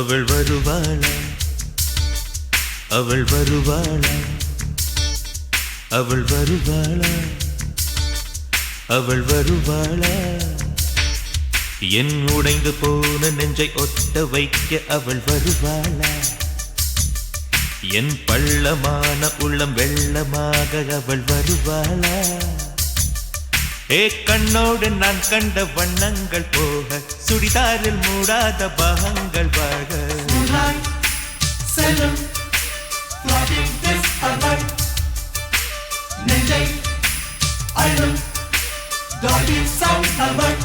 அவள் வருவாளா அவள் வருவாளா அவள் வருவாளா அவள் வருவாளா என் உடைந்து போன நெஞ்சை ஒட்ட வைக்க அவள் வருவாளா என் பள்ளமான உள்ளம் வெள்ளமாக அவள் வருவாளா ஏ கண்ணோடு நான் கண்ட வண்ணங்கள் போக சுடிதாரில் மூடாத பாகங்கள் வாழ செல்லும் நெஞ்சை அழும் டாடி சவுண்ட் அவள்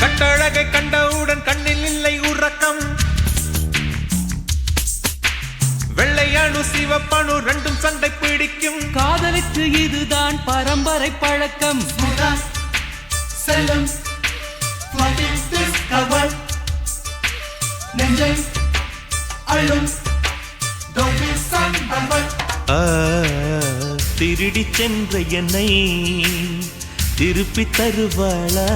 கட்டழகை கண்டவுடன் கண்ணில் இல்லை உறக்கம் வெள்ளையானு சிவப்பானு ரெண்டும் சண்டை பிடிக்கும் காதலுக்கு இதுதான் பரம்பரை பழக்கம் செல்லும் அவள் நெஞ்சை அழும் டாடி சவுண்ட் அவள் திருடி சென்ற என்னை திருப்பி தருவாளா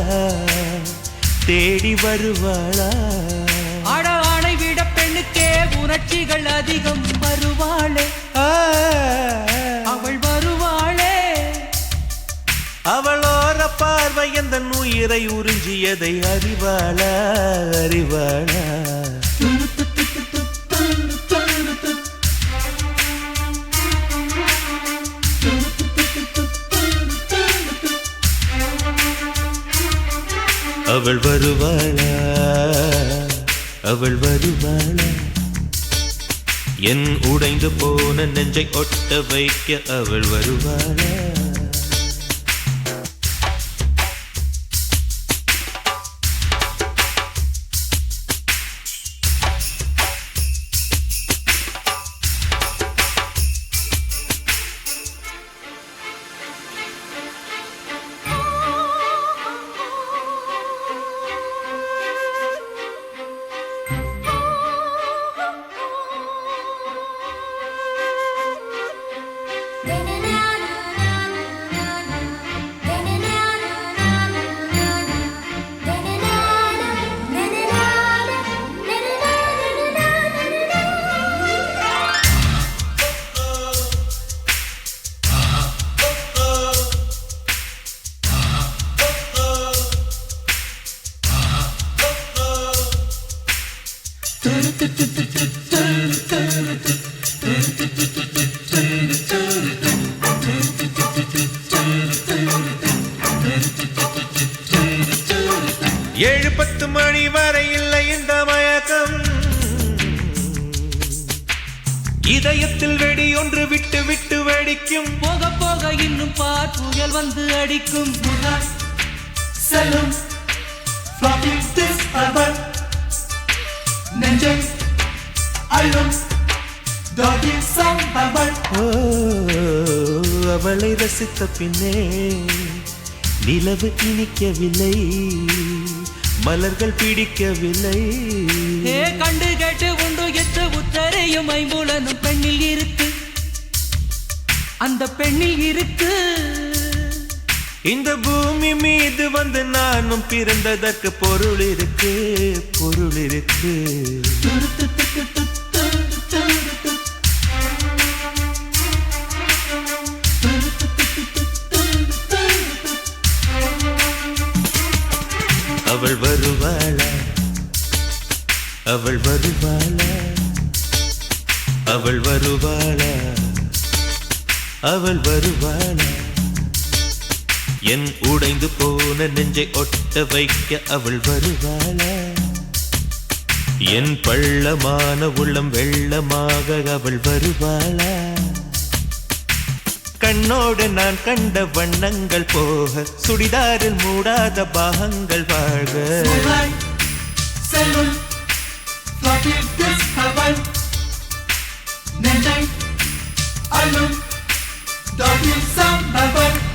தேடி வருவாளா ஆட ஆணை விட பெண்ணுக்கே உணர்ச்சிகள் அதிகம் வருவாளே அவள் வருவாளே அவளோர பார்வை எந்த உயிரை உறிஞ்சியதை அறிவாளா அறிவாளா அவள் வருவாளா அவள் வருவாளா என் உடைந்து போன நெஞ்சை ஒட்ட வைக்க அவள் வருவாளா ஏழு 10 மணி வரை இல்லை இந்த மயக்கம் இதயத்தில் வெடி ஒன்று விட்டு விட்டு வெடிக்கும் போக போக இன்னும் பார் புயல் வந்து அடிக்கும் செல்லும் அவள் நெஞ்சை அழும் டாடி சவுண்ட் அவள் அவளை ரசித்த பின்னே நிலவு இனிக்கவில்லை மலர்கள் பிடிக்கவில்லை கண்டு கேட்டு உண்டு எட்டு உத்தரையும் ஐம்புலனும் பெண்ணில் இருக்கு அந்த பெண்ணில் இருக்கு இந்த பூமி மீது வந்து நானும் பிறந்ததற்கு பொருள் இருக்கு பொருள் இருக்கு அவள் வருவாளா அவள் வருவாளா அவள் வருவாளா அவள் வருவாளா என் உடைந்து போன நெஞ்சை ஒட்ட வைக்க அவள் வருவாளா என் பள்ளமான உள்ளம் வெள்ளமாக அவள் வருவாளா? கண்ணோடு நான் கண்ட வண்ணங்கள் போக சுடிதாரில் மூடாத பாகங்கள் வாழ்க. Moonlight, saloon, floating this heaven. நெஞ்சை அள்ளும் டாகின் சம்பவம்.